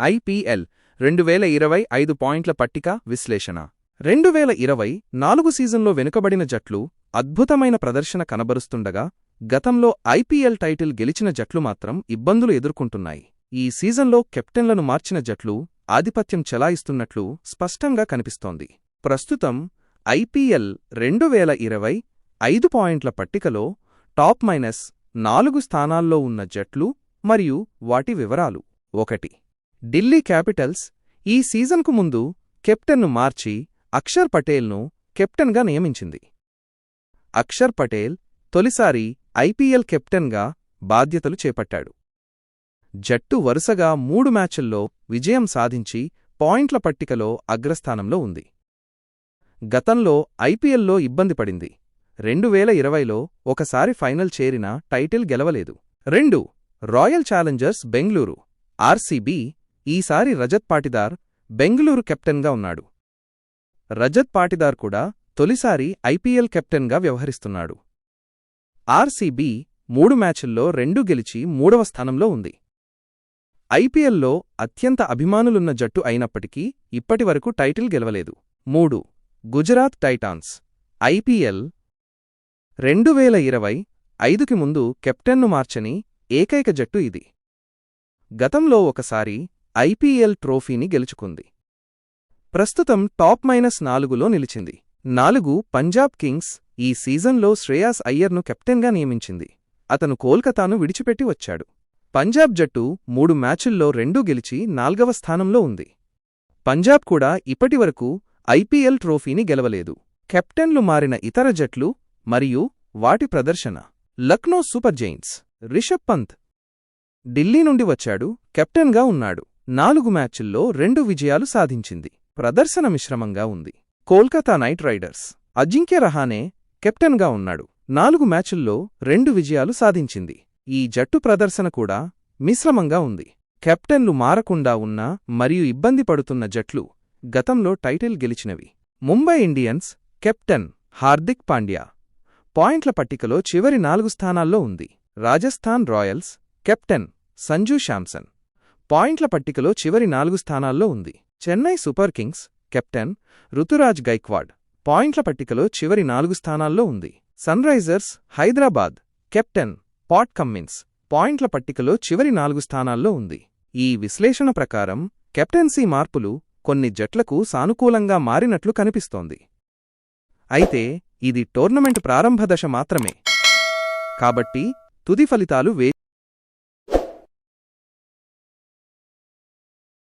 IPL 2025 పాయింట్ల పట్టిక విశ్లేషణ 2024 సీజన్లో వెనుకబడిన జట్లు అద్భుతమైన ప్రదర్శన కనబరుస్తుండగా గతంలో ఐపీఎల్ టైటిల్ గెలిచిన జట్లు మాత్రం ఇబ్బందులు ఎదుర్కొంటున్నాయి. ఈ సీజన్లో కెప్టెన్లను మార్చిన జట్లు ఆధిపత్యం చెలాయిస్తున్నట్లు స్పష్టంగా కనిపిస్తోంది. ప్రస్తుతం ఐపీఎల్ 2025 పాయింట్ల పట్టికలో టాప్ -4 స్థానాల్లో ఉన్న జట్లు మరియు వాటి వివరాలు. 1. ఢిల్లీ క్యాపిటల్స్ ఈ సీజన్కు ముందు కెప్టెన్ను మార్చి అక్షర్ పటేల్ను కెప్టెన్గా నియమించింది. అక్షర్ పటేల్ తొలిసారి ఐపీఎల్ కెప్టెన్గా బాధ్యతలు చేపట్టాడు. జట్టు వరుసగా 3 మ్యాచ్ల్లో విజయం సాధించి పాయింట్ల పట్టికలో అగ్రస్థానంలో ఉంది. గతంలో ఐపీఎల్లో ఇబ్బంది పడింది. 2020లో ఒకసారి ఫైనల్ చేరినా టైటిల్ గెలవలేదు. 2. రాయల్ ఛాలెంజర్స్ బెంగళూరు ఆర్సీబీ ఈసారి రజత్ పాటిదార్ బెంగళూరు కెప్టెన్గా ఉన్నాడు. రజత్ పాటిదార్ కూడా తొలిసారి ఐపీఎల్ కెప్టెన్గా వ్యవహరిస్తున్నాడు. ఆర్సీబీ 3 మ్యాచ్ల్లో 2 గెలిచి 3వ స్థానంలో ఉంది. ఐపీఎల్లో అత్యంత అభిమానులున్న జట్టు అయినప్పటికీ ఇప్పటివరకు టైటిల్ గెలవలేదు. 3. గుజరాత్ టైటాన్స్ ఐపీఎల్ 2025కి ముందు కెప్టెన్ను మార్చని ఏకైక జట్టు ఇది. గతంలో ఒకసారి ఐపీఎల్ ట్రోఫీని గెలుచుకుంది. ప్రస్తుతం టాప్ -4లో నిలిచింది. 4. పంజాబ్ కింగ్స్ ఈ సీజన్లో శ్రేయాస్ అయ్యర్ను కెప్టెన్గా నియమించింది. అతను కోల్కతాను విడిచిపెట్టి వచ్చాడు. పంజాబ్ జట్టు 3 మ్యాచుల్లో 2 గెలిచి 4వ స్థానంలో ఉంది. పంజాబ్ కూడా ఇప్పటివరకు ఐపీఎల్ ట్రోఫీని గెలవలేదు. కెప్టెన్లు మారిన ఇతర జట్లు మరియు వాటి ప్రదర్శన. లక్నో సూపర్ జెయింట్స్ రిషబ్ పంత్ ఢిల్లీ నుండి వచ్చాడు. కెప్టెన్గా ఉన్నాడు. 4 మ్యాచుల్లో 2 విజయాలు సాధించింది. ప్రదర్శన మిశ్రమంగా ఉంది. కోల్కతా నైట్ రైడర్స్ అజింక్య రహానే కెప్టెన్గా ఉన్నాడు. 4 మ్యాచుల్లో 2 విజయాలు సాధించింది. ఈ జట్టు ప్రదర్శన కూడా మిశ్రమంగా ఉంది. కెప్టెన్లు మారకుండా ఉన్న మరియు ఇబ్బంది పడుతున్న జట్లు గతంలో టైటిల్ గెలిచినవి. ముంబై ఇండియన్స్ కెప్టెన్ హార్దిక్ పాండ్యా పాయింట్ల పట్టికలో చివరి 4 స్థానాల్లో ఉంది. రాజస్థాన్ రాయల్స్ కెప్టెన్ సంజూ శాంసన్ పాయింట్ల పట్టికలో చివరి 4 స్థానాల్లో ఉంది. Chennai Super Kings captain Ruturaj Gaikwad పాయింట్ల పట్టికలో చివరి 4 స్థానాల్లో ఉంది. Sunrisers Hyderabad captain Pat Cummins పాయింట్ల పట్టికలో చివరి 4 స్థానాల్లో ఉంది. ఈ విశ్లేషణ ప్రకారం కెప్టెన్సీ మార్పులు కొన్ని జట్లకు సానుకూలంగా మారినట్లు కనిపిస్తోంది. అయితే ఇది టోర్నమెంట్ ప్రారంభ దశ మాత్రమే కాబట్టి తుది ఫలితాలు